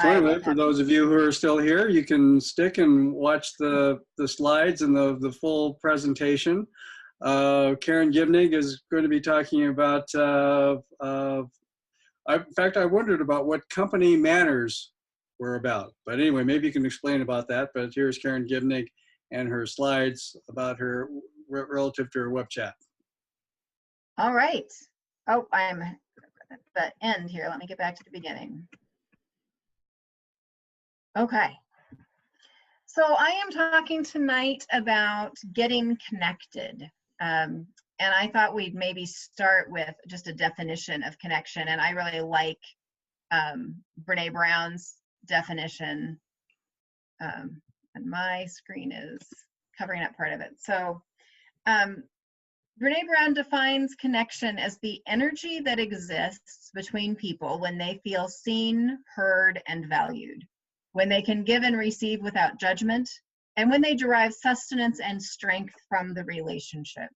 So anyway, for those of you who are still here, you can stick and watch the slides and the full presentation. Karen Gimnig is going to be talking about, in fact, I wondered about what company manners were about. But anyway, maybe you can explain about that. But here's Karen Gimnig and her slides about her relative to her web chat. All right. Oh, I'm at the end here. Let me get back to the beginning. Okay. So I am talking tonight about getting connected. And I thought we'd maybe start with just a definition of connection. And I really like Brene Brown's definition. And my screen is covering up part of it. So Brene Brown defines connection as the energy that exists between people when they feel seen, heard, and valued, when they can give and receive without judgment, and when they derive sustenance and strength from the relationship.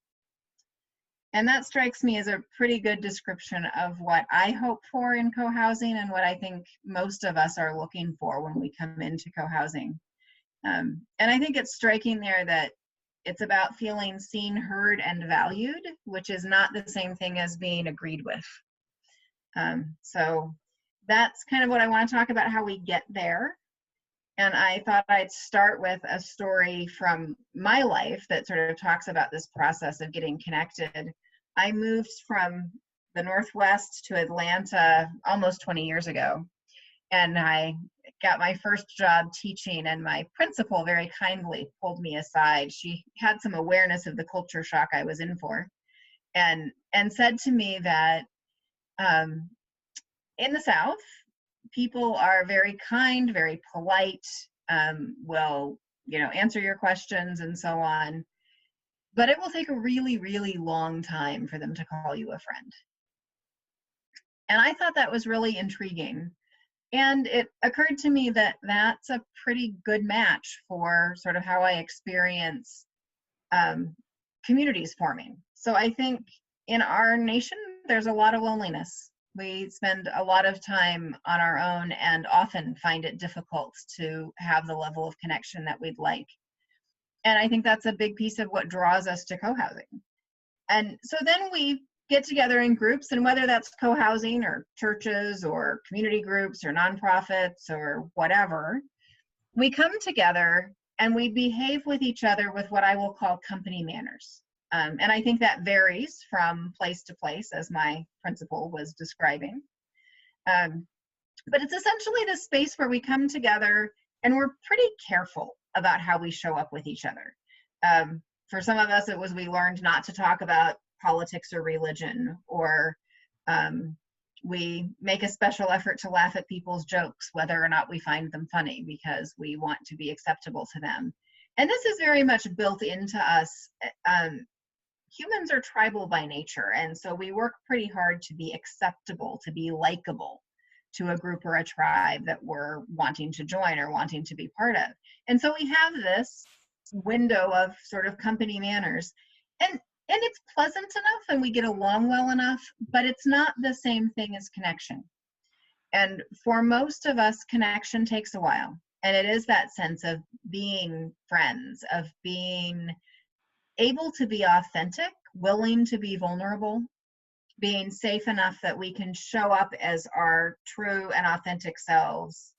And that strikes me as a pretty good description of what I hope for in co-housing and what I think most of us are looking for when we come into co-housing. And I think it's striking there that it's about feeling seen, heard, and valued, which is not the same thing as being agreed with. So that's kind of what I want to talk about, how we get there. And I thought I'd start with a story from my life that sort of talks about this process of getting connected. I moved from the Northwest to Atlanta almost 20 years ago. And I got my first job teaching, and my principal very kindly pulled me aside. She had some awareness of the culture shock I was in for, and said to me that in the South, people are very kind, very polite, will, answer your questions and so on. But it will take a really, really long time for them to call you a friend. And I thought that was really intriguing. And it occurred to me that that's a pretty good match for sort of how I experience communities forming. So I think in our nation, there's a lot of loneliness. We spend a lot of time on our own and often find it difficult to have the level of connection that we'd like. And I think that's a big piece of what draws us to co-housing. And so then we get together in groups, and whether that's co-housing or churches or community groups or nonprofits or whatever, we come together and we behave with each other with what I will call company manners. And I think that varies from place to place, as my principal was describing. But it's essentially this space where we come together and we're pretty careful about how we show up with each other. For some of us, it was we learned not to talk about politics or religion, or we make a special effort to laugh at people's jokes, whether or not we find them funny, because we want to be acceptable to them. And this is very much built into us. Humans are tribal by nature, and so we work pretty hard to be acceptable, to be likable to a group or a tribe that we're wanting to join or wanting to be part of. And so we have this window of sort of company manners, and it's pleasant enough and we get along well enough, but it's not the same thing as connection. And for most of us, connection takes a while. And it is that sense of being friends, of being able to be authentic, willing to be vulnerable, being safe enough that we can show up as our true and authentic selves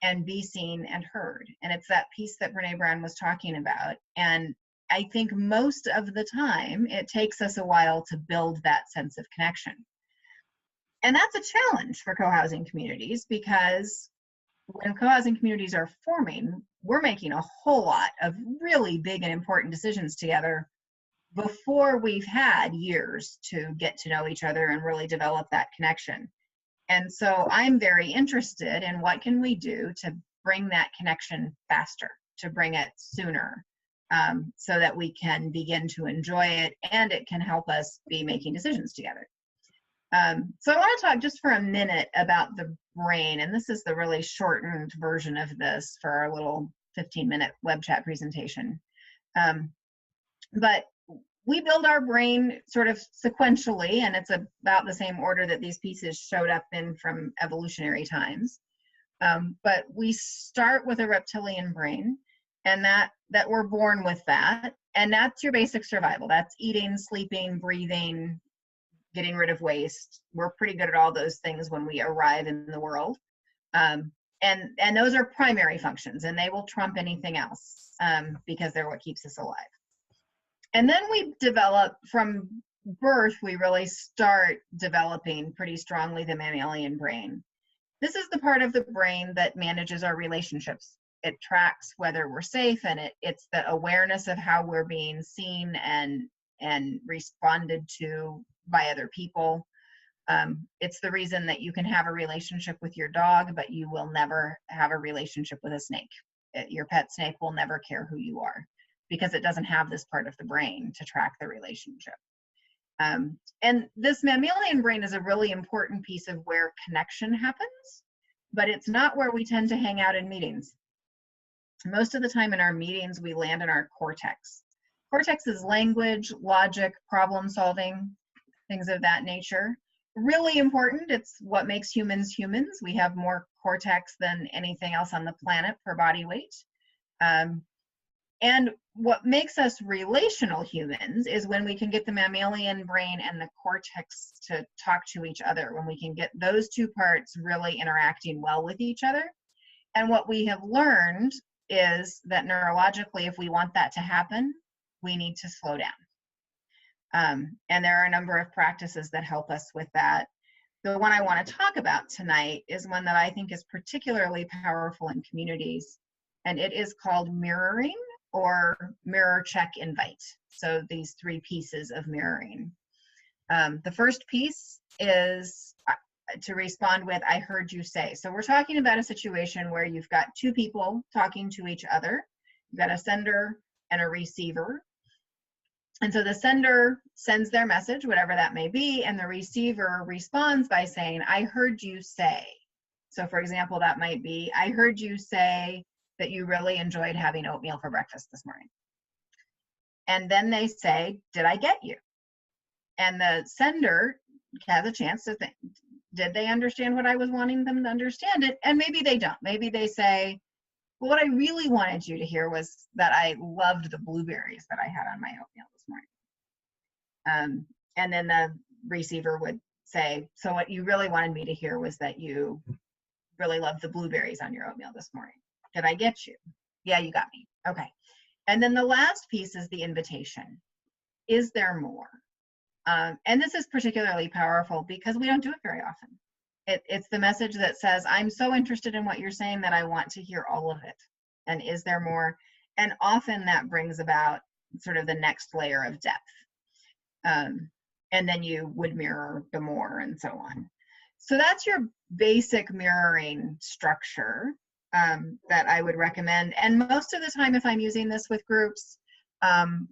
and be seen and heard. And it's that piece that Brene Brown was talking about. And I think most of the time, it takes us a while to build that sense of connection. And that's a challenge for co-housing communities, because when co-housing communities are forming, we're making a whole lot of really big and important decisions together before we've had years to get to know each other and really develop that connection. And so I'm very interested in what can we do to bring that connection faster, to bring it sooner, so that we can begin to enjoy it and it can help us be making decisions together. So I want to talk just for a minute about the brain, and this is the really shortened version of this for our little 15-minute web chat presentation. But we build our brain sort of sequentially, and it's about the same order that these pieces showed up in from evolutionary times. But we start with a reptilian brain, and that we're born with that. And that's your basic survival. That's eating, sleeping, breathing, getting rid of waste. We're pretty good at all those things when we arrive in the world. And those are primary functions, and they will trump anything else because they're what keeps us alive. And then we develop, from birth, we really start developing pretty strongly the mammalian brain. This is the part of the brain that manages our relationships. It tracks whether we're safe, and it's the awareness of how we're being seen and responded to by other people. It's the reason that you can have a relationship with your dog, but you will never have a relationship with a snake. Your pet snake will never care who you are because it doesn't have this part of the brain to track the relationship. And this mammalian brain is a really important piece of where connection happens, but it's not where we tend to hang out in meetings. Most of the time in our meetings, we land in our cortex. Cortex is language, logic, problem solving, things of that nature. Really important. It's what makes humans humans. We have more cortex than anything else on the planet per body weight. And what makes us relational humans is when we can get the mammalian brain and the cortex to talk to each other, when we can get those two parts really interacting well with each other. And what we have learned is that neurologically, if we want that to happen, we need to slow down. And there are a number of practices that help us with that. The one I want to talk about tonight is one that I think is particularly powerful in communities, and it is called mirroring, or mirror, check, invite. So these three pieces of mirroring. The first piece is to respond with, I heard you say. So we're talking about a situation where you've got two people talking to each other. You've got a sender and a receiver. And so the sender sends their message, whatever that may be, and the receiver responds by saying, I heard you say. So for example, that might be, I heard you say that you really enjoyed having oatmeal for breakfast this morning. And then they say, did I get you? And the sender has a chance to think, did they understand what I was wanting them to understand it? And maybe they don't. Maybe they say, well, what I really wanted you to hear was that I loved the blueberries that I had on my oatmeal this morning. And then the receiver would say, so what you really wanted me to hear was that you really loved the blueberries on your oatmeal this morning. Did I get you? Yeah, you got me. Okay. And then the last piece is the invitation. Is there more? And this is particularly powerful because we don't do it very often. It's the message that says, I'm so interested in what you're saying that I want to hear all of it. And is there more? And often that brings about sort of the next layer of depth. And then you would mirror the more and so on. So that's your basic mirroring structure that I would recommend. And most of the time, if I'm using this with groups,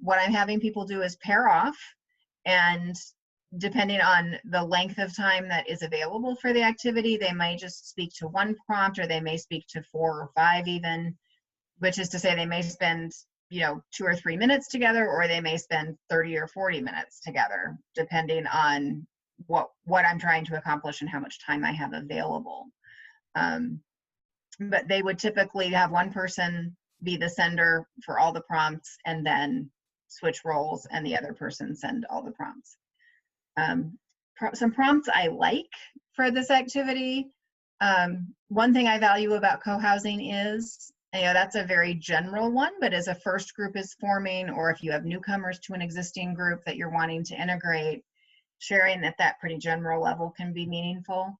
what I'm having people do is pair off, and depending on the length of time that is available for the activity, they may just speak to one prompt, or they may speak to 4 or 5 even, which is to say they may spend 2 or 3 minutes together, or they may spend 30 or 40 minutes together, depending on what I'm trying to accomplish and how much time I have available. But they would typically have one person be the sender for all the prompts, and then switch roles and the other person send all the prompts. Some prompts I like for this activity. One thing I value about co-housing is, that's a very general one, but as a first group is forming, or if you have newcomers to an existing group that you're wanting to integrate, sharing at that pretty general level can be meaningful.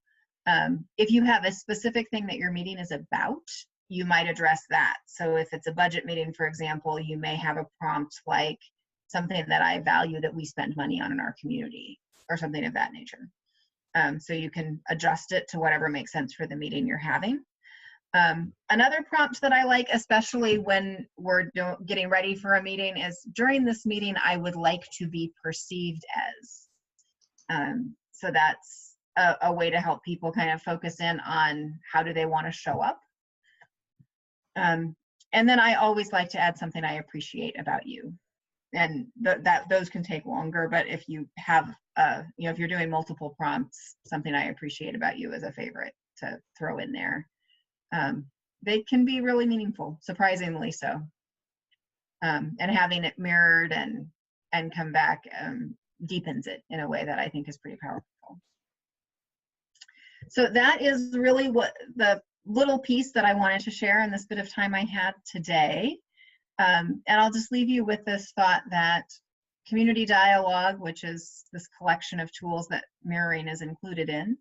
If you have a specific thing that your meeting is about, you might address that. So if it's a budget meeting, for example, you may have a prompt like something that I value that we spend money on in our community, or something of that nature. So you can adjust it to whatever makes sense for the meeting you're having. Another prompt that I like, especially when we're getting ready for a meeting, is during this meeting, I would like to be perceived as. So that's a way to help people kind of focus in on how do they want to show up. And then I always like to add something I appreciate about you. And those can take longer, but if you have, if you're doing multiple prompts, something I appreciate about you is a favorite to throw in there. they can be really meaningful, surprisingly so. And having it mirrored and come back deepens it in a way that I think is pretty powerful. So that is really what the little piece that I wanted to share in this bit of time I had today. And I'll just leave you with this thought that community dialogue, which is this collection of tools that mirroring is included in,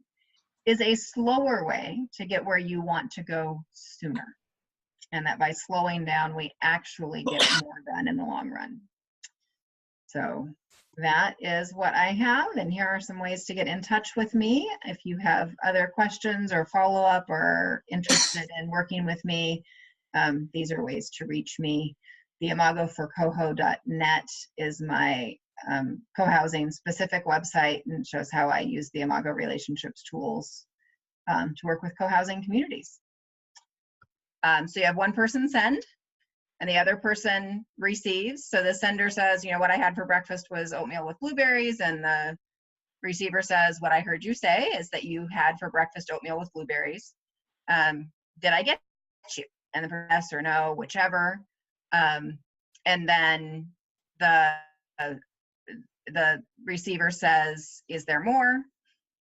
is a slower way to get where you want to go sooner. And that by slowing down, we actually get more done in the long run. So that is what I have. And here are some ways to get in touch with me. If you have other questions or follow-up or interested in working with me, these are ways to reach me. The Imago for Coho.net is my co-housing specific website, and shows how I use the Imago relationships tools to work with co-housing communities. So you have one person send and the other person receives. So the sender says, you know, what I had for breakfast was oatmeal with blueberries, and the receiver says, what I heard you say is that you had for breakfast oatmeal with blueberries. Did I get you? And the person yes or no, whichever. And then the receiver says, is there more?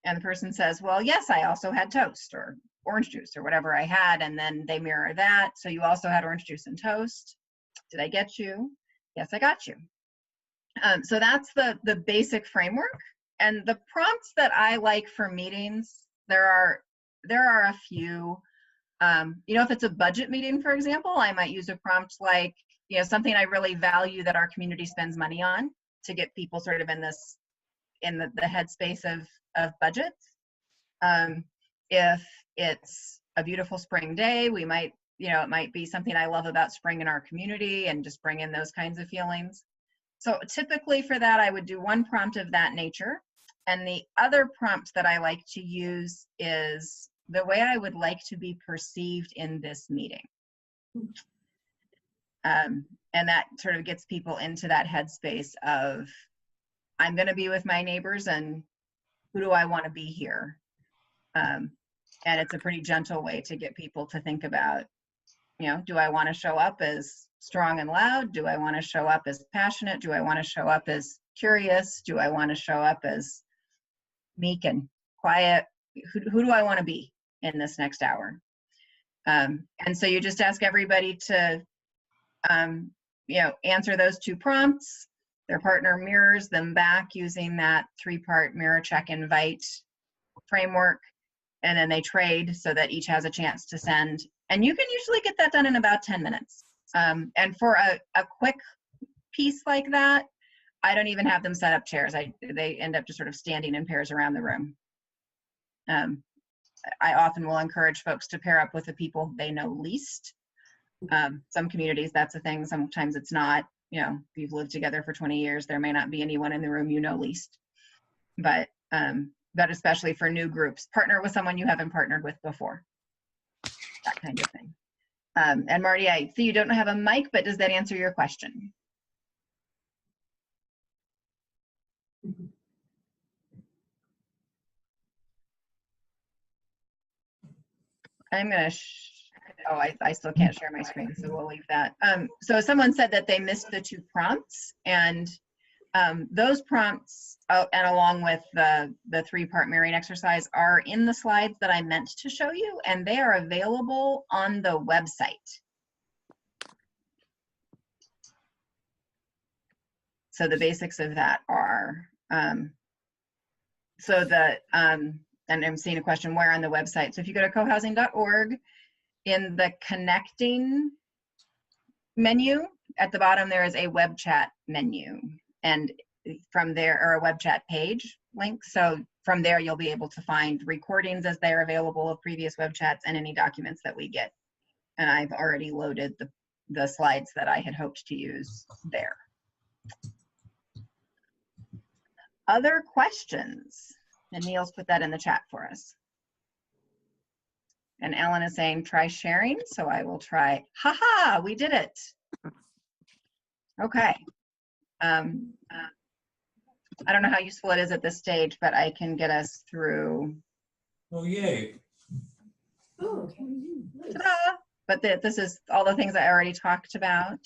And the person says, well, yes, I also had toast or orange juice or whatever I had. And then they mirror that. So you also had orange juice and toast. Did I get you? Yes, I got you. So that's the basic framework. And the prompts that I like for meetings, there are a few. You know, if it's a budget meeting, for example, I might use a prompt like, you know, something I really value that our community spends money on, to get people sort of in the headspace of budgets. If it's a beautiful spring day, we might, you know, it might be something I love about spring in our community and just bring in those kinds of feelings. So typically for that, I would do one prompt of that nature. And the other prompt that I like to use is the way I would like to be perceived in this meeting. And that sort of gets people into that headspace of, I'm going to be with my neighbors, and who do I want to be here? And it's a pretty gentle way to get people to think about, you know, do I want to show up as strong and loud? Do I want to show up as passionate? Do I want to show up as curious? Do I want to show up as meek and quiet? Who do I want to be in this next hour? And so you just ask everybody to, you know, answer those two prompts. Their partner mirrors them back using that 3-part mirror, check, invite framework. And then they trade so that each has a chance to send. And you can usually get that done in about 10 minutes. And for a quick piece like that, I don't even have them set up chairs. They end up just sort of standing in pairs around the room. I often will encourage folks to pair up with the people they know least. Some communities, that's a thing. Sometimes it's not. You know, if you've lived together for 20 years, there may not be anyone in the room you know least. But especially for new groups, partner with someone you haven't partnered with before. That kind of thing. And Marty, I see you don't have a mic, but does that answer your question? I'm going to, I still can't share my screen, so we'll leave that. So someone said that they missed the 2 prompts, and those prompts, and along with the 3-part mirroring exercise, are in the slides that I meant to show you, and they are available on the website. So the basics of that are, and I'm seeing a question, where on the website? So if you go to cohousing.org, in the connecting menu at the bottom, there is a web chat menu, and from there, or a web chat page link. So from there, you'll be able to find recordings as they're available of previous web chats and any documents that we get. And I've already loaded the slides that I had hoped to use there. Other questions? And Neil's put that in the chat for us. And Ellen is saying, try sharing. So I will try. Haha, we did it. Okay. I don't know how useful it is at this stage, but I can get us through. Oh, yay. Oh, okay. Nice. Ta-da! But this is all the things I already talked about.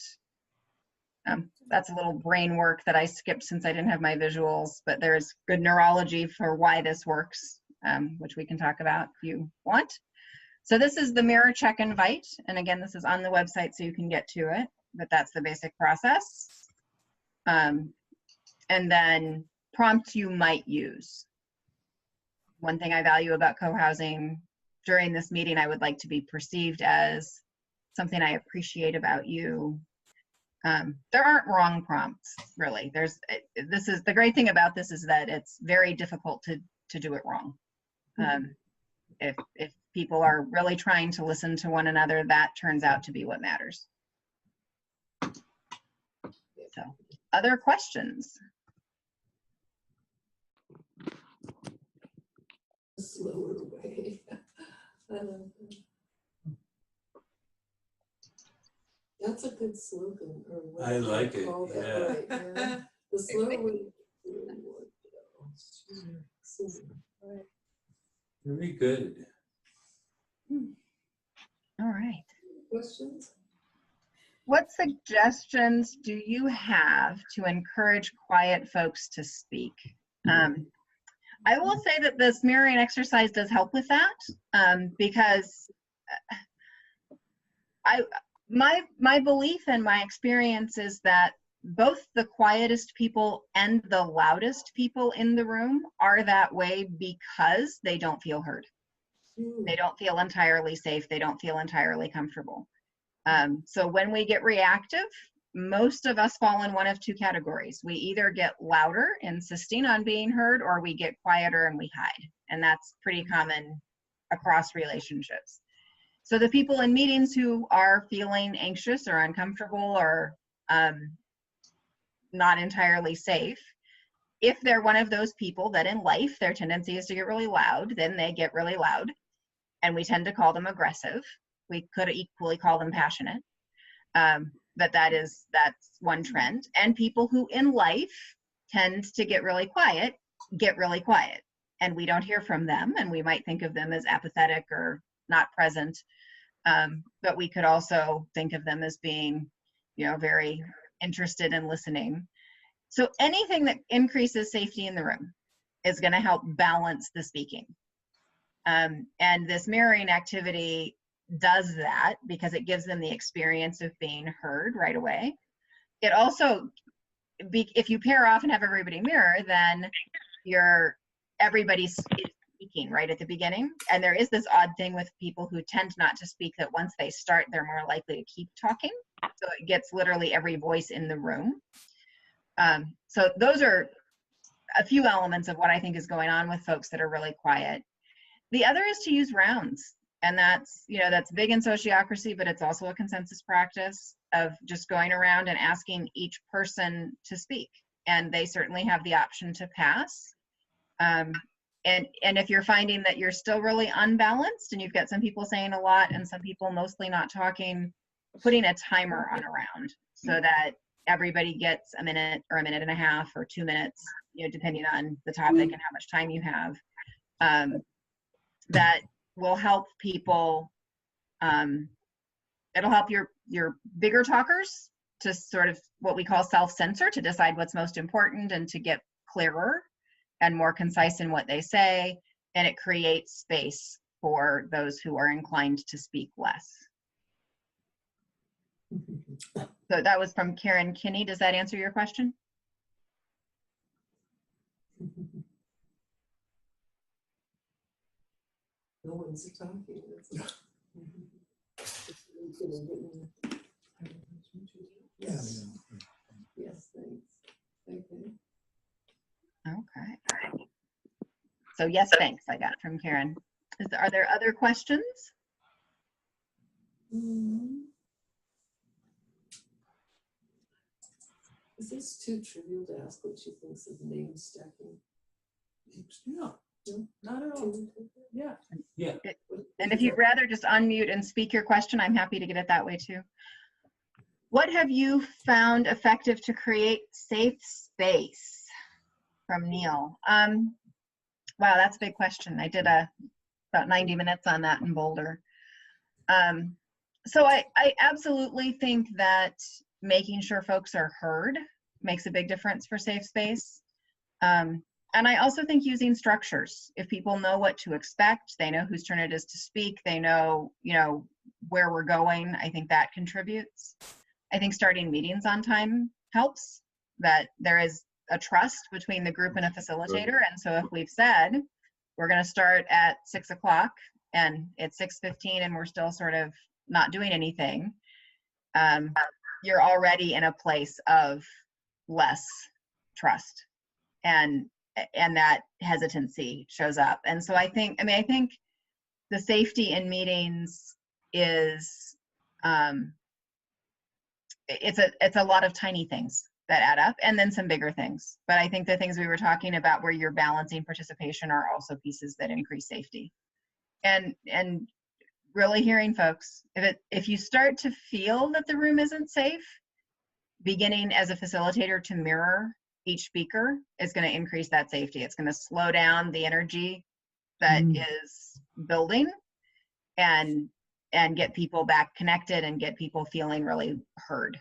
That's a little brain work that I skipped since I didn't have my visuals, but there's good neurology for why this works, which we can talk about if you want. So this is the mirror check invite. And again, this is on the website so you can get to it, but that's the basic process. And then prompts you might use. One thing I value about co-housing, during this meeting, I would like to be perceived as something I appreciate about you. There aren't wrong prompts, really. This is the great thing about this is that it's very difficult to do it wrong. If people are really trying to listen to one another, that turns out to be what matters. So, other questions? Slower way. That's a good slogan. Or what I like it, call that, yeah. right, yeah. The slower way. Right. Very good. All right. Questions? What suggestions do you have to encourage quiet folks to speak? I will say that this mirroring exercise does help with that, because my belief and my experience is that both the quietest people and the loudest people in the room are that way because they don't feel heard. They don't feel entirely safe. They don't feel entirely comfortable. So when we get reactive, most of us fall in one of two categories. We either get louder, insisting on being heard, or we get quieter and we hide. And that's pretty common across relationships. So the people in meetings who are feeling anxious or uncomfortable or not entirely safe, if they're one of those people that in life their tendency is to get really loud, then they get really loud. And we tend to call them aggressive. We could equally call them passionate. But that's one trend. And people who in life tend to get really quiet. And we don't hear from them, and we might think of them as apathetic or not present. But we could also think of them as being, very interested in listening. So anything that increases safety in the room is going to help balance the speaking. And this mirroring activity does that because it gives them the experience of being heard right away. It also, if you pair off and have everybody mirror, then everybody's speaking right at the beginning. And there is this odd thing with people who tend not to speak, that once they start, they're more likely to keep talking. So it gets literally every voice in the room. So those are a few elements of what I think is going on with folks that are really quiet. The other is to use rounds. And that's big in sociocracy, but it's also a consensus practice of just going around and asking each person to speak. And they certainly have the option to pass. And if you're finding that you're still really unbalanced and you've got some people saying a lot and some people mostly not talking, putting a timer on a round so that everybody gets a minute or a minute and a half or 2 minutes, depending on the topic and how much time you have, that will help people. It'll help your bigger talkers to sort of what we call self-censor, to decide what's most important and to get clearer and more concise in what they say. And it creates space for those who are inclined to speak less. So that was from Karen Kinney. Does that answer your question? No one's talking. Yes. Yes, thanks. Okay. So yes, thanks, I got from Karen. Are there other questions? Is this too trivial to ask what she thinks of name stacking? No, not at all. Yeah. And if you'd rather just unmute and speak your question, I'm happy to get it that way too. What have you found effective to create safe space? From Neil. Wow, that's a big question. I did about 90 minutes on that in Boulder. So I absolutely think that making sure folks are heard makes a big difference for safe space. And I also think using structures. If people know what to expect, they know whose turn it is to speak, they know, where we're going, I think that contributes. I think starting meetings on time helps, that there is a trust between the group and a facilitator. And so if we've said, we're gonna start at 6 o'clock and it's 6:15 and we're still sort of not doing anything, you're already in a place of less trust, and that hesitancy shows up. And so I think the safety in meetings is it's a lot of tiny things that add up, and then some bigger things. But I think the things we were talking about where you're balancing participation are also pieces that increase safety. And really hearing folks, if you start to feel that the room isn't safe, beginning as a facilitator to mirror each speaker is going to increase that safety. It's going to slow down the energy that is building, and get people back connected and get people feeling really heard.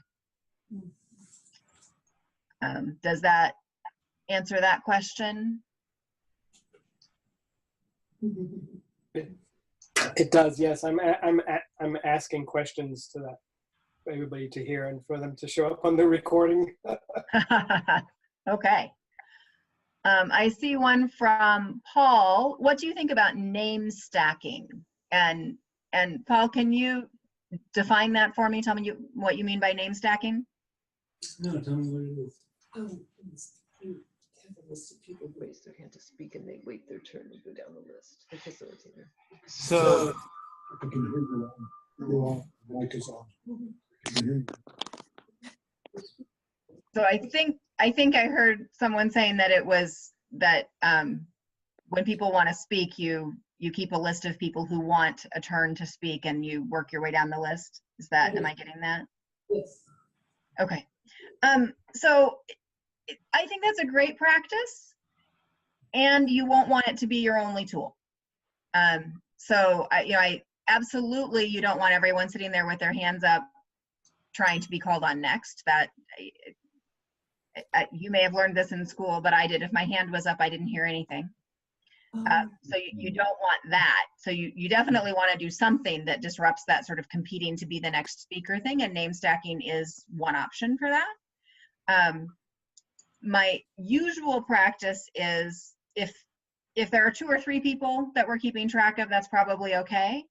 Does that answer that question? It does, yes. I'm asking questions to that for everybody to hear and for them to show up on the recording. Okay. I see one from Paul. What do you think about name stacking? And Paul, can you define that for me? Tell me what you mean by name stacking. No, tell me what it is. You have a list of people who raise their hand to speak and they wait their turn to go down the list, the facilitator. So I can hear you. Your mic is on. I can hear you. So I think I heard someone saying that it was that when people want to speak, you keep a list of people who want a turn to speak and you work your way down the list. Is that, am I getting that? Yes. Okay. So I think that's a great practice, and you won't want it to be your only tool. So I absolutely, you don't want everyone sitting there with their hands up trying to be called on next. That you may have learned this in school, but I did. If my hand was up, I didn't hear anything. So you don't want that. So you definitely want to do something that disrupts that sort of competing to be the next speaker thing, and name stacking is one option for that. My usual practice is if there are 2 or 3 people that we're keeping track of, that's probably okay.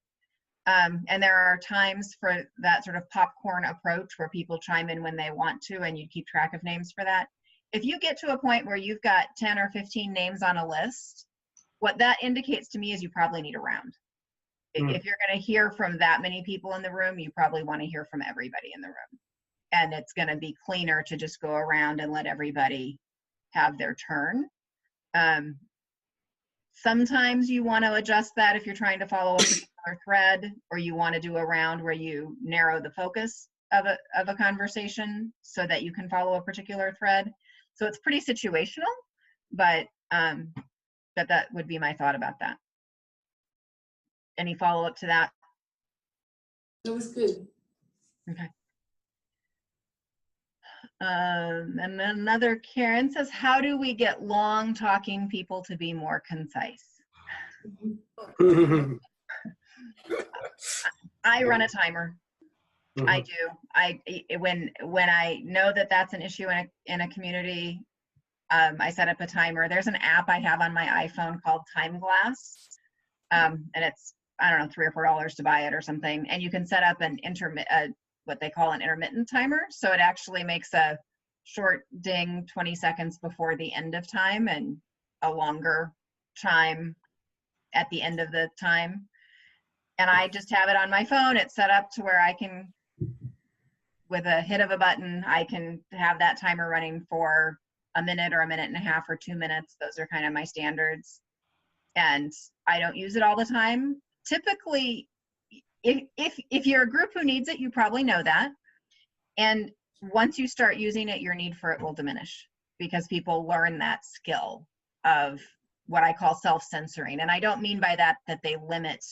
And there are times for that sort of popcorn approach where people chime in when they want to, and you keep track of names for that. If you get to a point where you've got 10 or 15 names on a list, what that indicates to me is you probably need a round. If you're going to hear from that many people in the room, you probably want to hear from everybody in the room. And it's going to be cleaner to just go around and let everybody have their turn. Sometimes you want to adjust that if you're trying to follow a particular thread, or you want to do a round where you narrow the focus of a conversation so that you can follow a particular thread. So it's pretty situational, but that would be my thought about that. Any follow-up to that? That was good. Okay. And then another Karen says, how do we get long talking people to be more concise? I run a timer. I do. When I know that that's an issue in a community, I set up a timer. There's an app I have on my iPhone called TimeGlass, and it's, I don't know, $3 or $4 to buy it or something. And you can set up an what they call an intermittent timer. So it actually makes a short ding 20 seconds before the end of time and a longer chime at the end of the time. And I just have it on my phone. It's set up to where I can, with a hit of a button, I can have that timer running for a minute or a minute and a half or 2 minutes. Those are kind of my standards. And I don't use it all the time. Typically, if you're a group who needs it, you probably know that. And once you start using it, your need for it will diminish, because people learn that skill of what I call self-censoring. And I don't mean by that they limit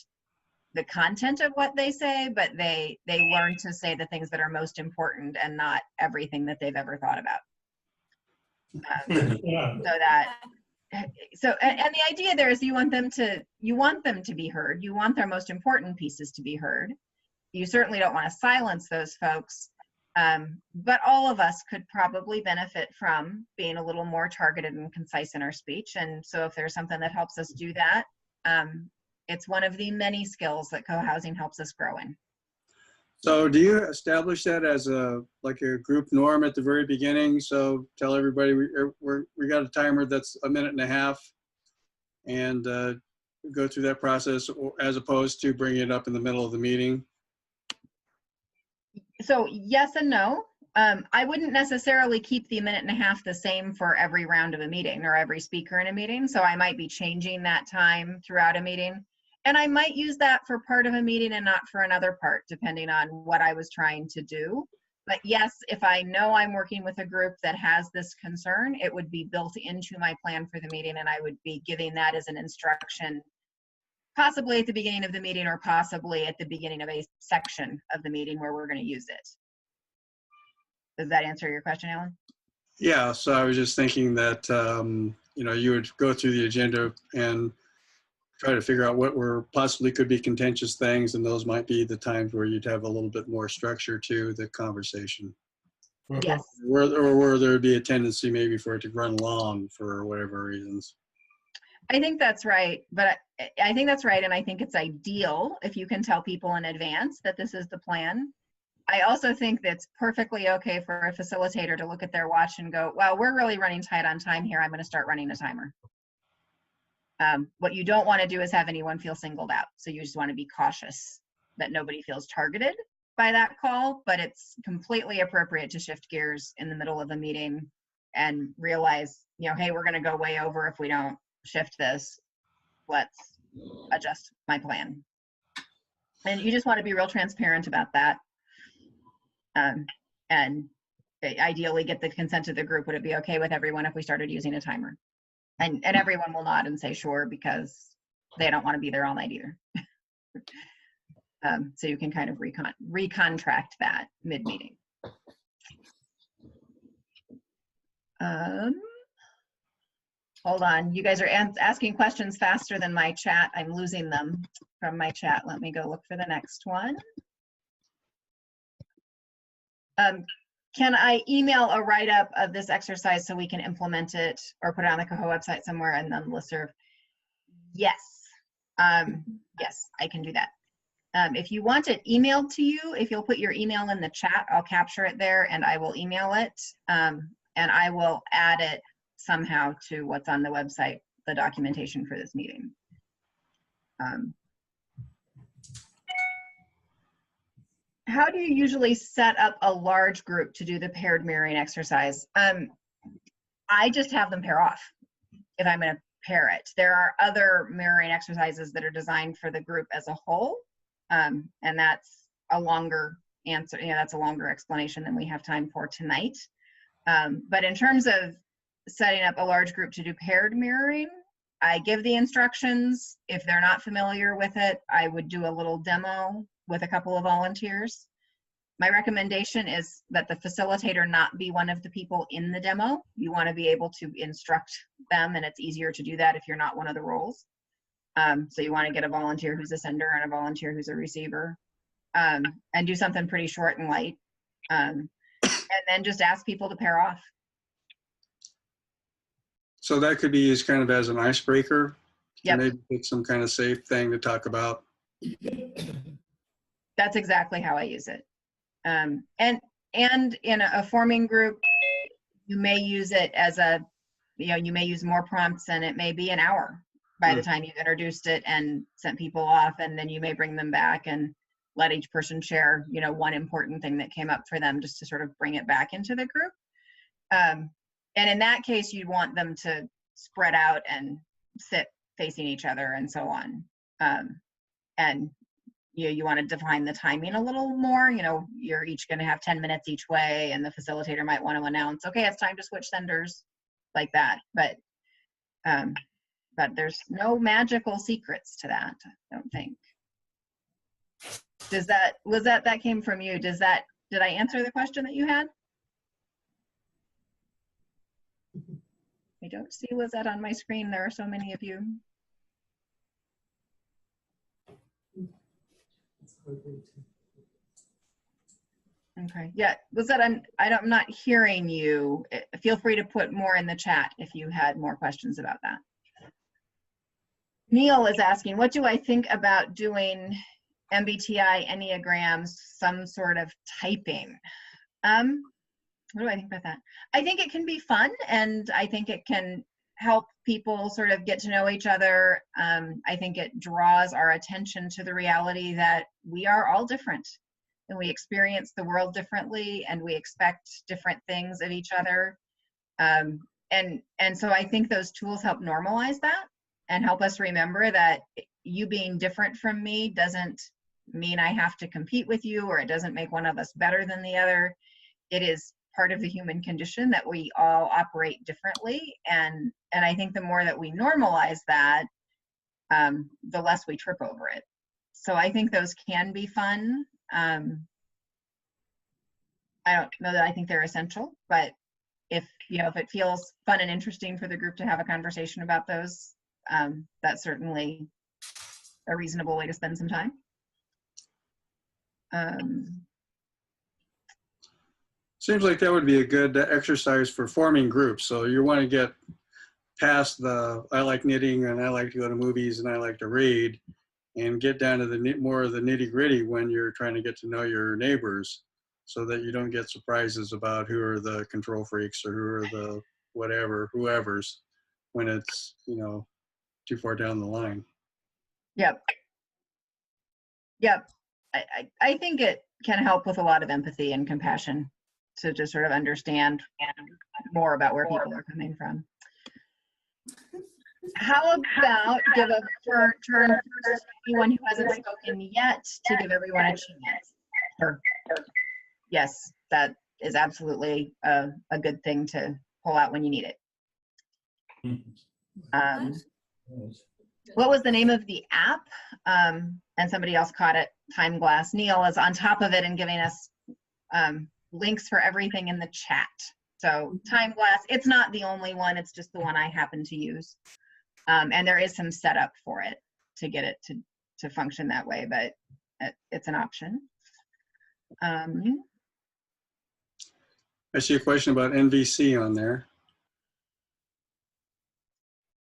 the content of what they say, but they learn to say the things that are most important and not everything that they've ever thought about. Yeah. And the idea there is you want them to be heard. You want their most important pieces to be heard. You certainly don't want to silence those folks. But all of us could probably benefit from being a little more targeted and concise in our speech. And so if there's something that helps us do that, it's one of the many skills that co-housing helps us grow in. So do you establish that as like a group norm at the very beginning? So tell everybody we got a timer that's 1.5 minutes and go through that process, as opposed to bringing it up in the middle of the meeting? So yes and no. I wouldn't necessarily keep the 1.5 minutes the same for every round of a meeting or every speaker in a meeting. So I might be changing that time throughout a meeting. And I might use that for part of a meeting and not for another part, depending on what I was trying to do. But yes, if I know I'm working with a group that has this concern, it would be built into my plan for the meeting, and I would be giving that as an instruction, possibly at the beginning of the meeting or possibly at the beginning of a section of the meeting where we're going to use it. Does that answer your question, Alan? Yeah, so I was just thinking that, you would go through the agenda and try to figure out what were possibly could be contentious things, and those might be the times where you'd have a little bit more structure to the conversation. Yes. Or where there'd be a tendency maybe for it to run long for whatever reasons. I think that's right, but I think that's right, and I think it's ideal if you can tell people in advance that this is the plan. I also think that's perfectly okay for a facilitator to look at their watch and go, well, we're really running tight on time here. I'm going to start running a timer. What you don't want to do is have anyone feel singled out. So you just want to be cautious that nobody feels targeted by that call, but it's completely appropriate to shift gears in the middle of a meeting and realize, hey, we're going to go way over if we don't shift this. Let's adjust my plan. And you just want to be real transparent about that. And ideally get the consent of the group. Would it be okay with everyone if we started using a timer? And everyone will nod and say sure, because they don't want to be there all night either. So you can kind of recontract that mid-meeting. Hold on, you guys are asking questions faster than my chat. I'm losing them from my chat. Let me go look for the next one. Can I email a write-up of this exercise so we can implement it or put it on the Coho website somewhere and then listserv? Yes. Yes, I can do that. If you want it emailed to you, if you'll put your email in the chat, I'll capture it there and I will email it. And I will add it somehow to what's on the website, the documentation for this meeting. How do you usually set up a large group to do the paired mirroring exercise? I just have them pair off if I'm going to pair it. There are other mirroring exercises that are designed for the group as a whole, and that's a longer answer. That's a longer explanation than we have time for tonight. But in terms of setting up a large group to do paired mirroring, I give the instructions. If they're not familiar with it, I would do a little demo with a couple of volunteers. My recommendation is that the facilitator not be one of the people in the demo. You want to be able to instruct them, and it's easier to do that if you're not one of the roles. So you want to get a volunteer who's a sender and a volunteer who's a receiver, and do something pretty short and light, and then just ask people to pair off. So that could be used kind of as an icebreaker. Yep. Maybe pick some kind of safe thing to talk about. That's exactly how I use it. And in a forming group, you may use it as you may use more prompts, and it may be an hour by the time you've introduced it and sent people off, and then you may bring them back and let each person share, one important thing that came up for them, just to sort of bring it back into the group. And in that case, you'd want them to spread out and sit facing each other and so on. And you want to define the timing a little more. You're each going to have 10 minutes each way, and the facilitator might want to announce, okay, it's time to switch senders, like that. But there's no magical secrets to that, I don't think. that came from you? Did I answer the question that you had? I don't see Lizette on my screen. There are so many of you. Okay, yeah, Lizette, I'm not hearing you. Feel free to put more in the chat if you had more questions about that. Neil is asking, what do I think about doing MBTI Enneagrams, some sort of typing? What do I think about that? I think it can be fun, and I think it can help people sort of get to know each other. I think it draws our attention to the reality that we are all different, and we experience the world differently, and we expect different things of each other. And so I think those tools help normalize that and help us remember that you being different from me doesn't mean I have to compete with you, or it doesn't make one of us better than the other. It is part of the human condition that we all operate differently. And I think the more that we normalize that, the less we trip over it. So I think those can be fun. I don't know that I think they're essential, but if it feels fun and interesting for the group to have a conversation about those, that's certainly a reasonable way to spend some time. Seems like that would be a good exercise for forming groups. So you want to get past the, I like knitting and I like to go to movies and I like to read, and get down to the more of the nitty gritty when you're trying to get to know your neighbors, so that you don't get surprises about who are the control freaks or who are the whoever's, when it's, too far down the line. Yep. I think it can help with a lot of empathy and compassion to just sort of understand more about where people are coming from. How about give a turn to anyone who hasn't spoken yet to give everyone a chance? Sure. Yes, that is absolutely a good thing to pull out when you need it. What was the name of the app? And somebody else caught it, TimeGlass. Neil is on top of it and giving us links for everything in the chat. So TimeGlass, it's not the only one, it's just the one I happen to use. And there is some setup for it to get it to function that way, but it's an option. I see a question about NVC on there.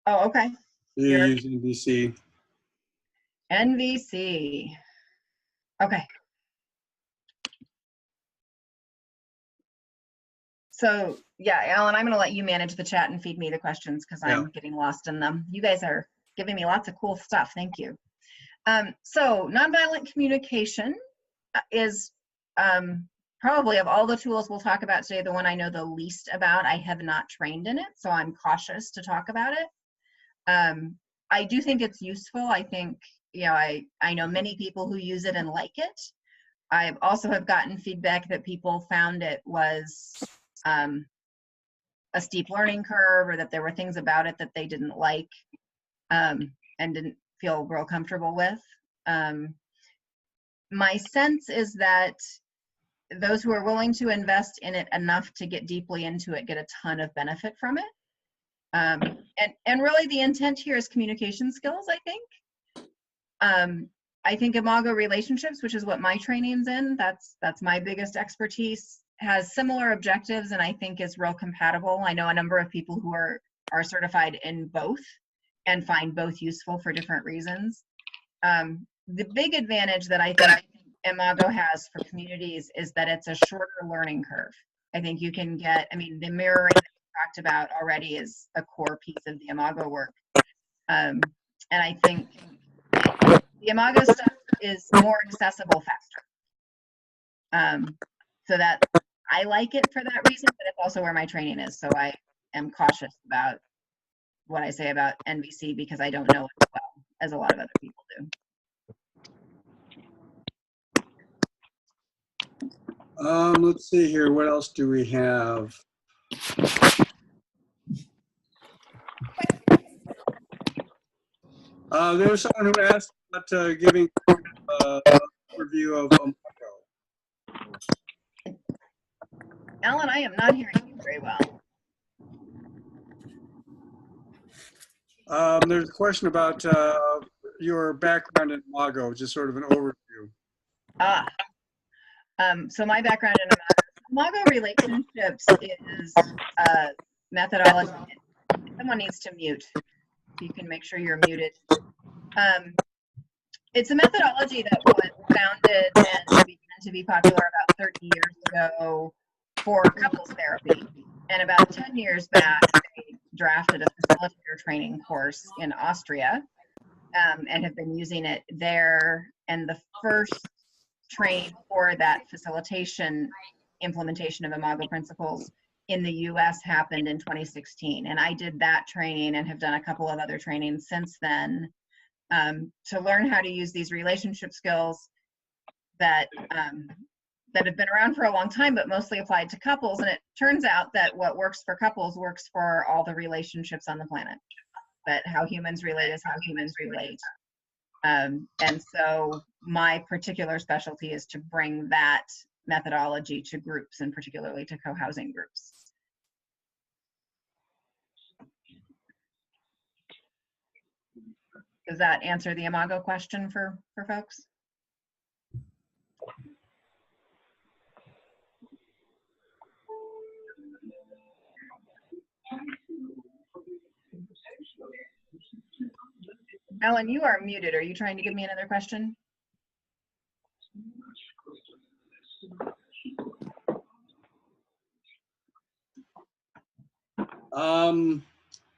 Oh, okay. You use NVC. NVC. Okay. So yeah, Alan, I'm going to let you manage the chat and feed me the questions because I'm getting lost in them. You guys are giving me lots of cool stuff. Thank you. So nonviolent communication is probably, of all the tools we'll talk about today, the one I know the least about. I have not trained in it, so I'm cautious to talk about it. I do think it's useful. I think, I know many people who use it and like it. I also have gotten feedback that people found it was a steep learning curve, or that there were things about it that they didn't like and didn't feel real comfortable with. My sense is that those who are willing to invest in it enough to get deeply into it get a ton of benefit from it. And really the intent here is communication skills, I think. I think Imago relationships, which is what my training's in, that's my biggest expertise, has similar objectives and I think is real compatible. I know a number of people who are certified in both and find both useful for different reasons. The big advantage that I think Imago has for communities is that it's a shorter learning curve. I think you can get, the mirroring that we talked about already is a core piece of the Imago work. And I think the Imago stuff is more accessible faster. So that I like it for that reason, but it's also where my training is. So I am cautious about what I say about NVC because I don't know it as well as a lot of other people do. Let's see here. What else do we have? There was someone who asked about giving overview of Imago. Alan, I am not hearing you very well. There's a question about your background in Imago, just sort of an overview. So my background in Imago relationships is a methodology. Someone needs to mute. You can make sure you're muted. It's a methodology that was founded and began to be popular about 30 years ago for couples therapy. And about 10 years back, they drafted a facilitator training course in Austria and have been using it there. And the first training for that facilitation implementation of Imago principles in the US happened in 2016. And I did that training and have done a couple of other trainings since then to learn how to use these relationship skills that have been around for a long time, but mostly applied to couples. And it turns out that what works for couples works for all the relationships on the planet. That how humans relate is how humans relate. And so my particular specialty is to bring that methodology to groups, and particularly to co-housing groups. Does that answer the Imago question for folks? Ellen, you are muted. Are you trying to give me another question?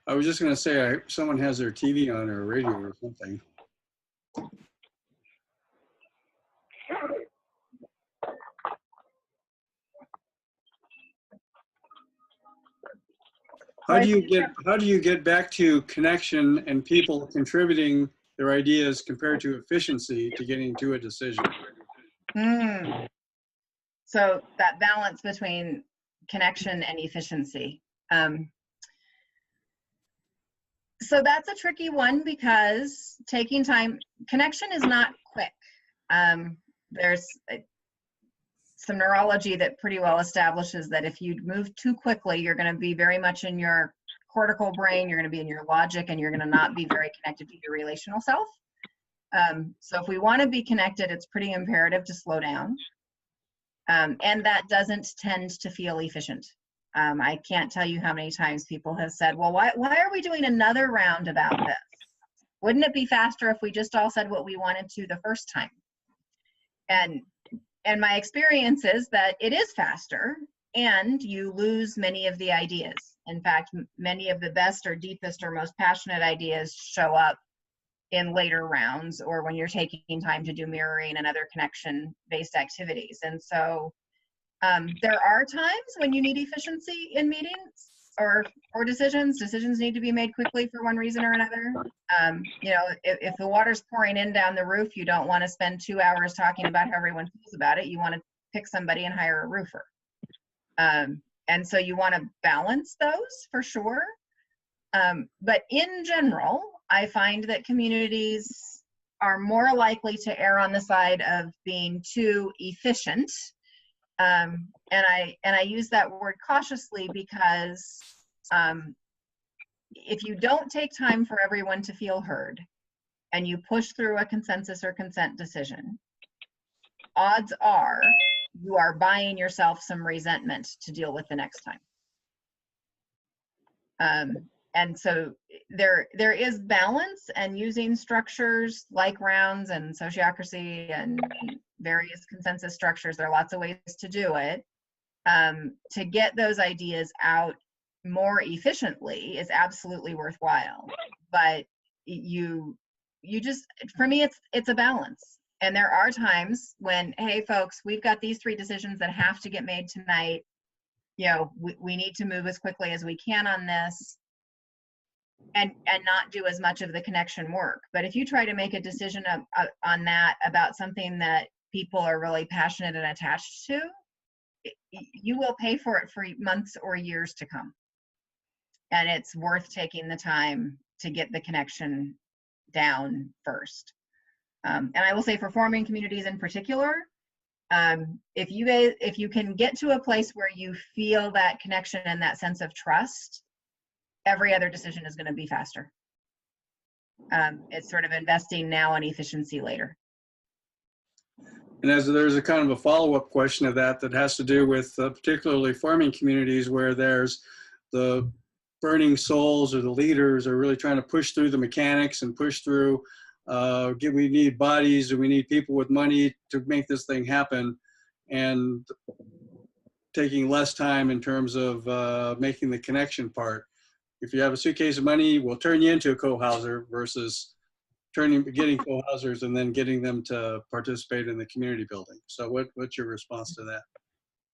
I was just going to say, someone has their TV on or radio or something. How do you get back to connection and people contributing their ideas compared to efficiency to getting to a decision? So that balance between connection and efficiency. So that's a tricky one because taking time, connection is not quick. There's some neurology that pretty well establishes that if you move too quickly, you're going to be very much in your cortical brain, you're going to be in your logic, and you're going to not be very connected to your relational self. So if we want to be connected, it's pretty imperative to slow down. And that doesn't tend to feel efficient. I can't tell you how many times people have said, well, why are we doing another round about this? Wouldn't it be faster if we just all said what we wanted to the first time? And my experience is that it is faster, and you lose many of the ideas. In fact, many of the best or deepest or most passionate ideas show up in later rounds or when you're taking time to do mirroring and other connection-based activities. And so there are times when you need efficiency in meetings or decisions. Decisions need to be made quickly for one reason or another. You know, if the water's pouring in down the roof, you don't want to spend 2 hours talking about how everyone feels about it. You want to pick somebody and hire a roofer. And so you want to balance those for sure. But in general, I find that communities are more likely to err on the side of being too efficient. And I use that word cautiously because if you don't take time for everyone to feel heard and you push through a consensus or consent decision, odds are you are buying yourself some resentment to deal with the next time. And so there is balance, and using structures like rounds and sociocracy and various consensus structures, there are lots of ways to do it, to get those ideas out more efficiently is absolutely worthwhile. But you just, for me, it's a balance. And there are times when, hey folks, we've got these 3 decisions that have to get made tonight. You know, we need to move as quickly as we can on this. And not do as much of the connection work. But if you try to make a decision on that about something that people are really passionate and attached to, you will pay for it for months or years to come. And it's worth taking the time to get the connection down first. And I will say for forming communities in particular, if you can get to a place where you feel that connection and that sense of trust, every other decision is going to be faster. It's sort of investing now and efficiency later. And as there's a kind of a follow-up question of that has to do with particularly farming communities where there's the burning souls or the leaders are really trying to push through the mechanics and push through, we need bodies and we need people with money to make this thing happen, and taking less time in terms of making the connection part. If you have a suitcase of money, we'll turn you into a co-houser versus getting co-housers and then getting them to participate in the community building. So what's your response to that?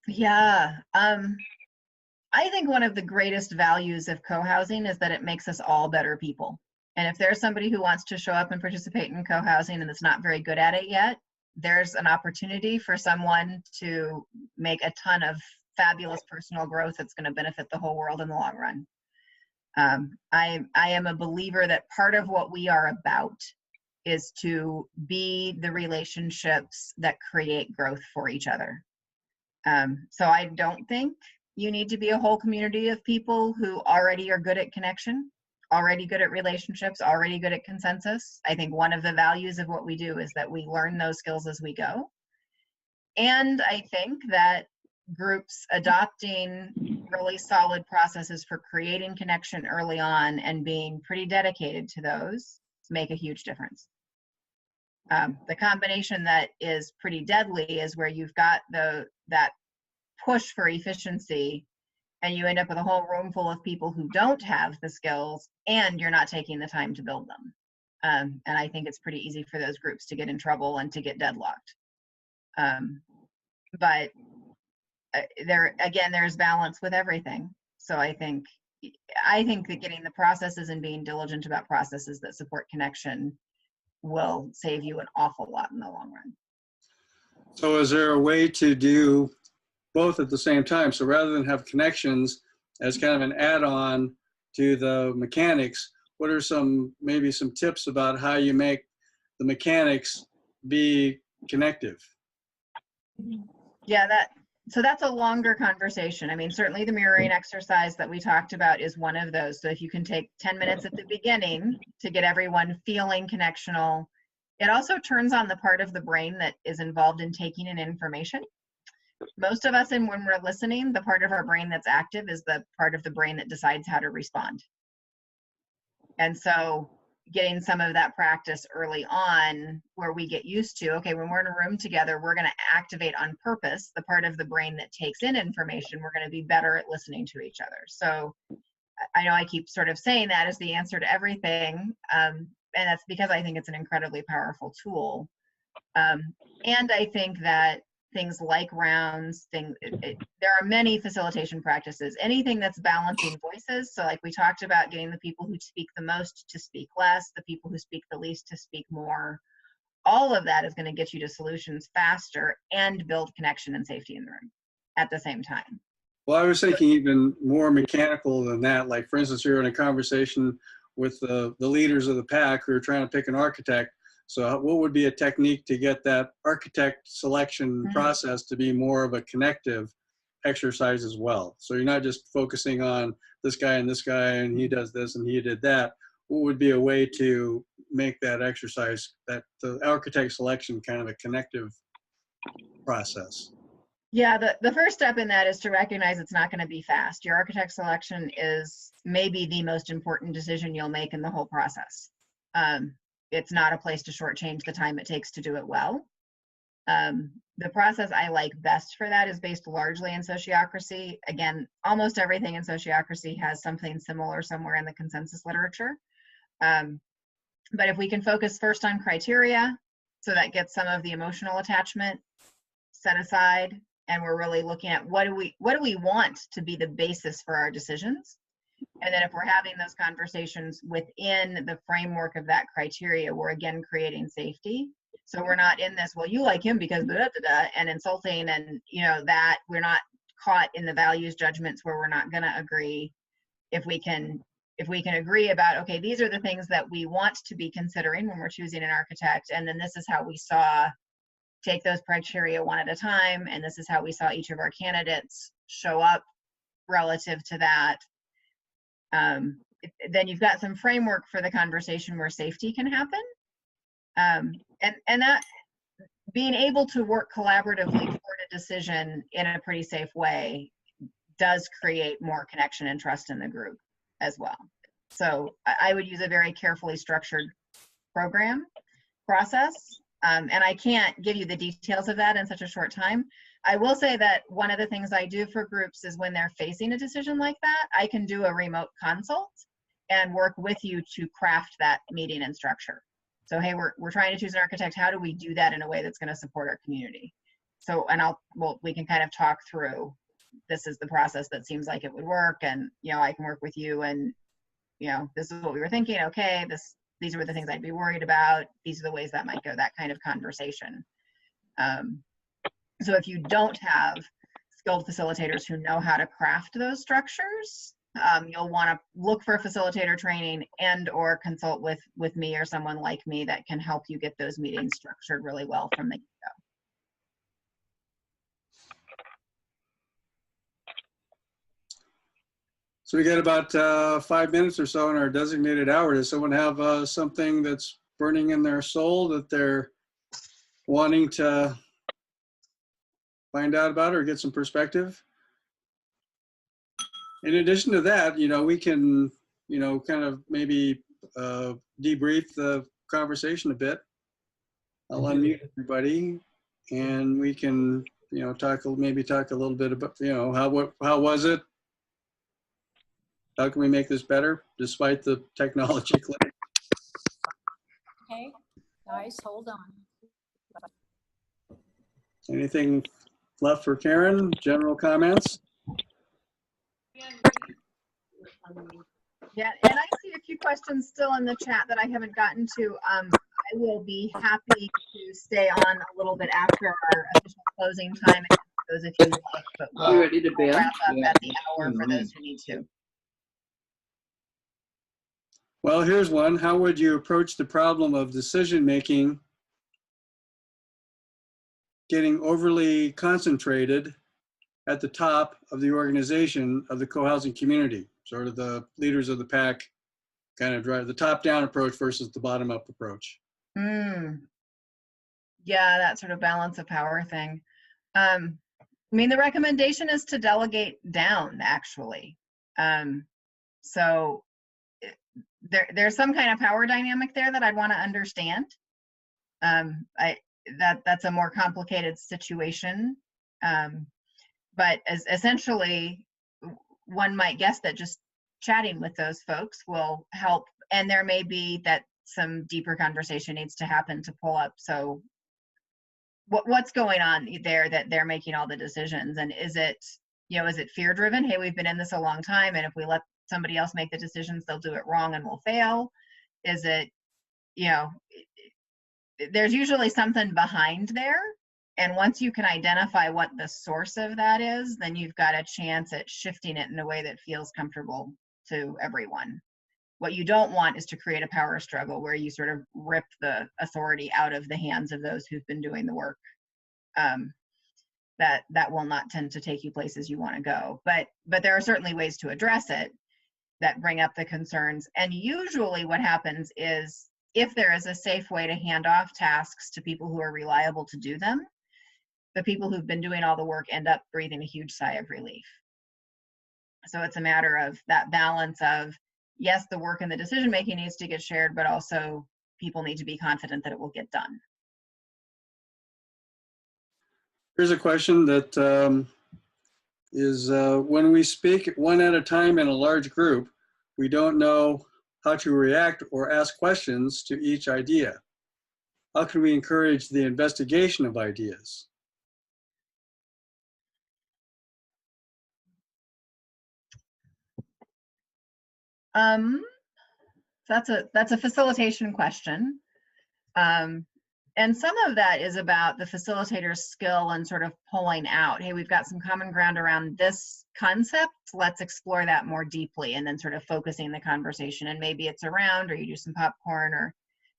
Yeah, I think one of the greatest values of co-housing is that it makes us all better people. And if there's somebody who wants to show up and participate in co-housing and is not very good at it yet, there's an opportunity for someone to make a ton of fabulous personal growth that's going to benefit the whole world in the long run. I am a believer that part of what we are about is to be the relationships that create growth for each other. So I don't think you need to be a whole community of people who already are good at connection, already good at relationships, already good at consensus. I think one of the values of what we do is that we learn those skills as we go. And I think that groups adopting really solid processes for creating connection early on and being pretty dedicated to those make a huge difference. The combination that is pretty deadly is where you've got that push for efficiency and you end up with a whole room full of people who don't have the skills and you're not taking the time to build them. And I think it's pretty easy for those groups to get in trouble and to get deadlocked. But there's balance with everything. So I think that getting the processes and being diligent about processes that support connection will save you an awful lot in the long run. So is there a way to do both at the same time? So rather than have connections as kind of an add-on to the mechanics, what are maybe some tips about how you make the mechanics be connective? Yeah, so that's a longer conversation. I mean, certainly the mirroring exercise that we talked about is one of those. So if you can take 10 minutes at the beginning to get everyone feeling connectional, it also turns on the part of the brain that is involved in taking in information. Most of us, and when we're listening, the part of our brain that's active is the part of the brain that decides how to respond. And so getting some of that practice early on where we get used to, okay, when we're in a room together, we're going to activate on purpose the part of the brain that takes in information. We're going to be better at listening to each other. So I know I keep sort of saying that as the answer to everything. And that's because I think it's an incredibly powerful tool. And I think that things like rounds, there are many facilitation practices. Anything that's balancing voices. So like we talked about, getting the people who speak the most to speak less, the people who speak the least to speak more. All of that is going to get you to solutions faster and build connection and safety in the room at the same time. Well, I was thinking even more mechanical than that. Like, for instance, you're in a conversation with the leaders of the pack who are trying to pick an architect. So what would be a technique to get that architect selection process to be more of a connective exercise as well? So you're not just focusing on this guy and he does this and he did that. What would be a way to make that exercise, that the architect selection, kind of a connective process? Yeah, the first step in that is to recognize it's not going to be fast. Your architect selection is maybe the most important decision you'll make in the whole process. It's not a place to shortchange the time it takes to do it well. The process I like best for that is based largely in sociocracy. Again, almost everything in sociocracy has something similar somewhere in the consensus literature. But if we can focus first on criteria, so that gets some of the emotional attachment set aside, and we're really looking at what do we want to be the basis for our decisions. And then if we're having those conversations within the framework of that criteria, we're again creating safety. So we're not in this, well, you like him because and insulting, and that we're not caught in the values judgments where we're not going to agree. If we can if we can agree about, okay, these are the things that we want to be considering when we're choosing an architect, and then this is how we saw, take those criteria one at a time, and this is how we saw each of our candidates show up relative to that, then you've got some framework for the conversation where safety can happen. And that being able to work collaboratively toward a decision in a pretty safe way does create more connection and trust in the group as well. So I would use a very carefully structured process. And I can't give you the details of that in such a short time. I will say that one of the things I do for groups is when they're facing a decision like that, I can do a remote consult and work with you to craft that meeting and structure. So, hey, we're trying to choose an architect. How do we do that in a way that's going to support our community? So, and we can kind of talk through, this is the process that seems like it would work, and, you know, I can work with you, and, you know, this is what we were thinking. Okay, these are the things I'd be worried about. These are the ways that might go, that kind of conversation. So if you don't have skilled facilitators who know how to craft those structures, you'll want to look for facilitator training and or consult with me or someone like me that can help you get those meetings structured really well from the get-go. So we got about 5 minutes or so in our designated hour. Does someone have something that's burning in their soul that they're wanting to find out about or get some perspective? In addition to that, you know, we can, you know, kind of maybe debrief the conversation a bit. I'll unmute everybody, and we can, you know, maybe talk a little bit about, you know, how was it? How can we make this better despite the technology glitch? Okay, guys, hold on. Anything left for Karen? General comments? Yeah, and I see a few questions still in the chat that I haven't gotten to. I will be happy to stay on a little bit after our official closing time, those if you like, but You ready to we'll band? wrap up at the hour for those who need to. Well, here's one. How would you approach the problem of decision-making getting overly concentrated at the top of the organization of the co-housing community? Sort of the leaders of the pack kind of drive the top-down approach versus the bottom-up approach. Yeah, that sort of balance of power thing. I mean, the recommendation is to delegate down, actually. So there's some kind of power dynamic there that I'd want to understand. That's a more complicated situation. But essentially, one might guess that just chatting with those folks will help. And there may be that some deeper conversation needs to happen to pull up. So what's going on there that they're making all the decisions? And is it, you know, is it fear driven? Hey, we've been in this a long time, and if we let somebody else make the decisions, they'll do it wrong and we'll fail. Is it, you know, there's usually something behind there. And once you can identify what the source of that is, then you've got a chance at shifting it in a way that feels comfortable to everyone. What you don't want is to create a power struggle where you sort of rip the authority out of the hands of those who've been doing the work. That will not tend to take you places you want to go. But there are certainly ways to address it that bring up the concerns. And usually what happens is, if there is a safe way to hand off tasks to people who are reliable to do them, the people who've been doing all the work end up breathing a huge sigh of relief. So it's a matter of that balance of, yes, the work and the decision making needs to get shared, but also people need to be confident that it will get done. Here's a question that is when we speak one at a time in a large group, we don't know how to react or ask questions to each idea. How can we encourage the investigation of ideas? That's a facilitation question. And some of that is about the facilitator's skill and sort of pulling out, hey, we've got some common ground around this concept, let's explore that more deeply, and then sort of focusing the conversation. And maybe it's around, or you do some popcorn, or,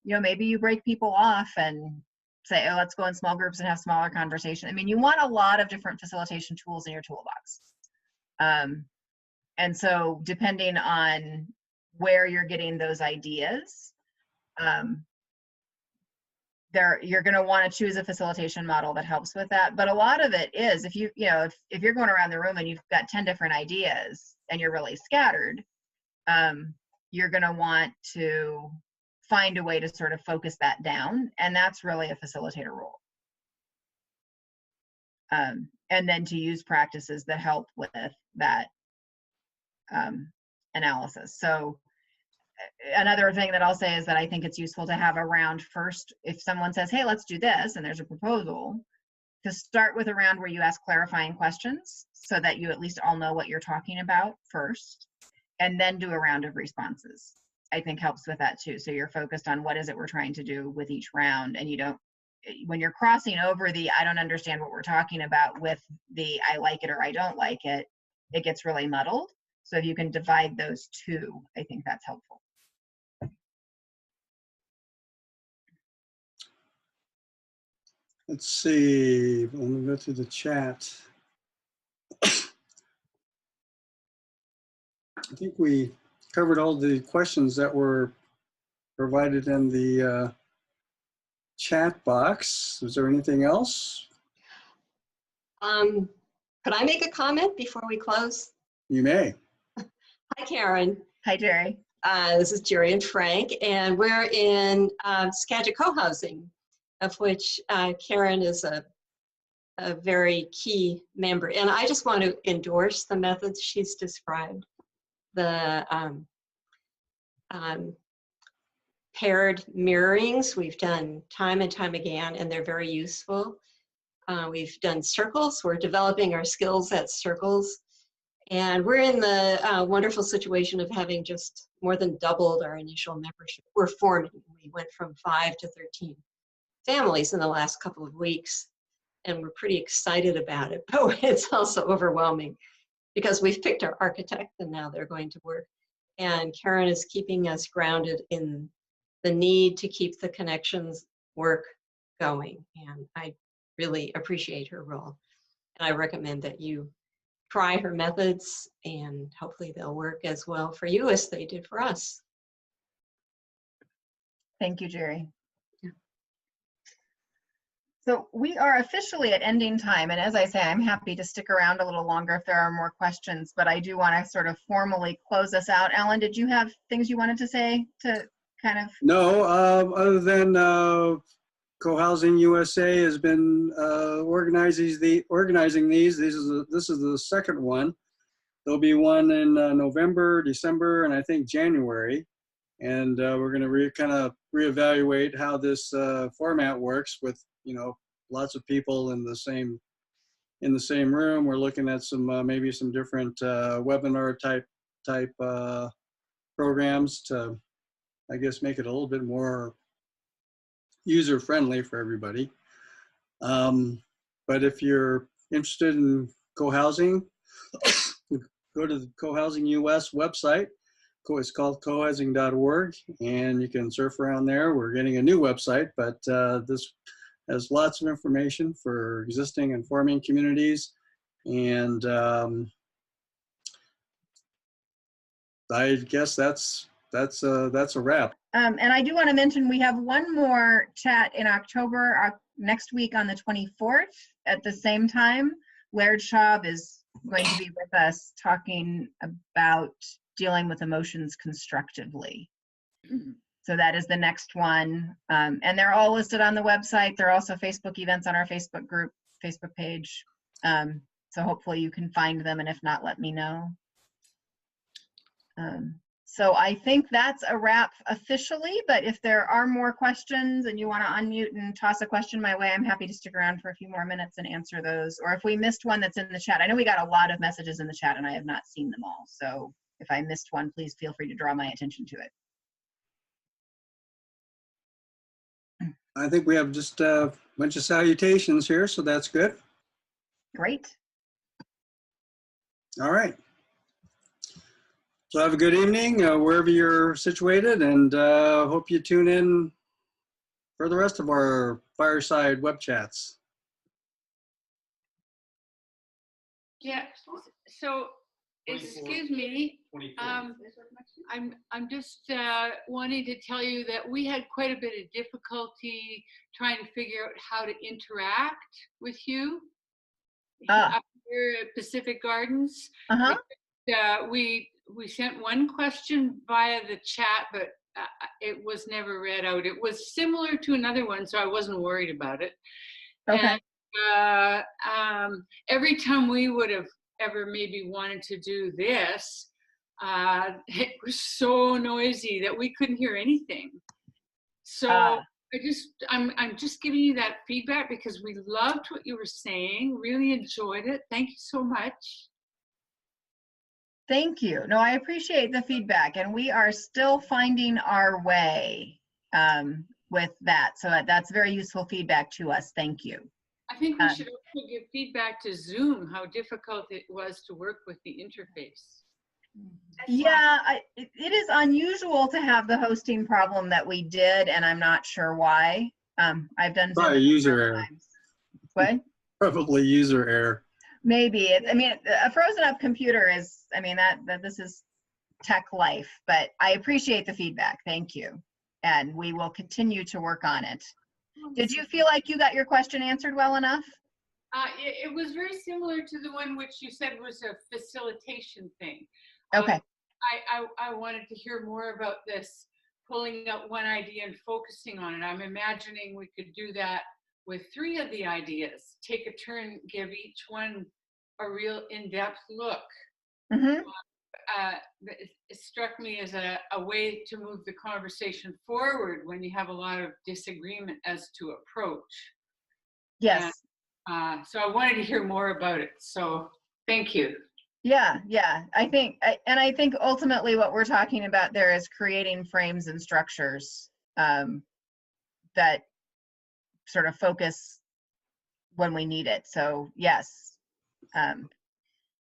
you know, maybe you break people off and say, oh, let's go in small groups and have smaller conversation. I mean, you want a lot of different facilitation tools in your toolbox. And so depending on where you're getting those ideas, you're going to want to choose a facilitation model that helps with that. But a lot of it is, if if you're going around the room and you've got 10 different ideas and you're really scattered, you're going to want to find a way to sort of focus that down. And that's really a facilitator role. And then to use practices that help with that analysis. So another thing that I'll say is that I think it's useful to have a round first. If someone says, hey, let's do this, and there's a proposal, to start with a round where you ask clarifying questions so that you at least all know what you're talking about first, and then do a round of responses. I think helps with that too. So you're focused on what is it we're trying to do with each round, and you don't, when you're crossing over the I don't understand what we're talking about with the I like it or I don't like it, it gets really muddled. So if you can divide those two, I think that's helpful. Let's see, let me go through the chat. I think we covered all the questions that were provided in the chat box. Is there anything else? Could I make a comment before we close? You may. Hi, Karen. Hi, Jerry. This is Jerry and Frank, and we're in Skagit Cohousing, of which Karen is a very key member. And I just want to endorse the methods she's described. The paired mirrorings we've done time and time again, and they're very useful. We've done circles. We're developing our skills at circles. And we're in the wonderful situation of having just more than doubled our initial membership. We're forming. We went from 5 to 13 families in the last couple of weeks, and we're pretty excited about it. But it's also overwhelming because we've picked our architect and now they're going to work. And Karen is keeping us grounded in the need to keep the connections work going. And I really appreciate her role. And I recommend that you try her methods, and hopefully they'll work as well for you as they did for us. Thank you, Jerry. Yeah. So we are officially at ending time. And as I say, I'm happy to stick around a little longer if there are more questions, but I do want to sort of formally close us out. Alan, did you have things you wanted to say to kind of? No, other than Cohousing USA has been organizing these. This is the second one. There'll be one in November, December, and I think January. And we're going to kind of reevaluate how this format works with, you know, lots of people in the same room. We're looking at some maybe some different webinar type programs to, I guess, make it a little bit more user-friendly for everybody. But if you're interested in cohousing, go to the Cohousing US website. It's called cohousing.org, and you can surf around there. We're getting a new website, but this has lots of information for existing and forming communities. And I guess that's a wrap. And I do want to mention we have one more chat in October, next week on the 24th at the same time. Laird Schaub is going to be with us talking about dealing with emotions constructively. So that is the next one. And they're all listed on the website. There are also Facebook events on our Facebook group, Facebook page. So hopefully you can find them, and if not, let me know. So I think that's a wrap officially, but if there are more questions and you want to unmute and toss a question my way, I'm happy to stick around for a few more minutes and answer those. Or if we missed one that's in the chat, I know we got a lot of messages in the chat and I have not seen them all. So if I missed one, please feel free to draw my attention to it. I think we have just a bunch of salutations here, so that's good. Great. All right. So have a good evening wherever you're situated, and hope you tune in for the rest of our fireside web chats. Yeah, so, excuse me, I'm just wanting to tell you that we had quite a bit of difficulty trying to figure out how to interact with you up here at Pacific Gardens. We sent one question via the chat, but it was never read out. It was similar to another one, so I wasn't worried about it. Okay. And every time we would have ever maybe wanted to do this, it was so noisy that we couldn't hear anything. So I'm just giving you that feedback because we loved what you were saying, really enjoyed it. Thank you so much. Thank you. No, I appreciate the feedback, and we are still finding our way with that. So that's very useful feedback to us. Thank you. I think we should also give feedback to Zoom, how difficult it was to work with the interface. Yeah, it is unusual to have the hosting problem that we did, and I'm not sure why. I've done Probably user error. What? Probably user error. Maybe. I mean, a frozen up computer is, I mean, that this is tech life, but I appreciate the feedback. Thank you. And we will continue to work on it. Did you feel like you got your question answered well enough? It was very similar to the one which you said was a facilitation thing. Okay. I wanted to hear more about this, pulling out one idea and focusing on it. I'm imagining we could do that with 3 of the ideas. Take a turn, give each one a real in-depth look. Mm-hmm. It struck me as a way to move the conversation forward when you have a lot of disagreement as to approach. Yes. So I wanted to hear more about it. So thank you. Yeah. I think ultimately what we're talking about there is creating frames and structures that sort of focus when we need it. So yes,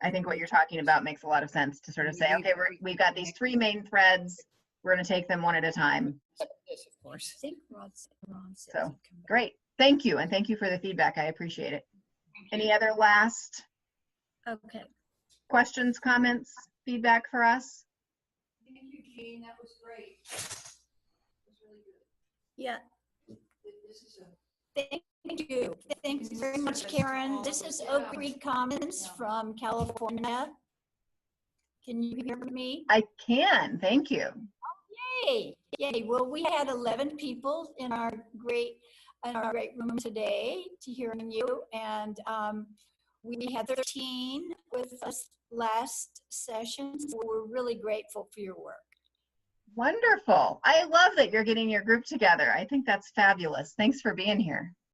I think what you're talking about makes a lot of sense to sort of say, okay, we've got these 3 main threads. We're going to take them one at a time. Yes, of course. I think Ron said So great. Thank you. And thank you for the feedback. I appreciate it. Any other last questions, comments, feedback for us? Thank you, Jean. That was great. That was really good. Yeah. This is Thank you. Thank you very much, Karen. This is Oak Creek Commons from California. Can you hear me? I can. Thank you. Yay. Well, we had 11 people in our great room today to hearing you, and we had 13 with us last session. So we're really grateful for your work. Wonderful. I love that you're getting your group together. I think that's fabulous. Thanks for being here.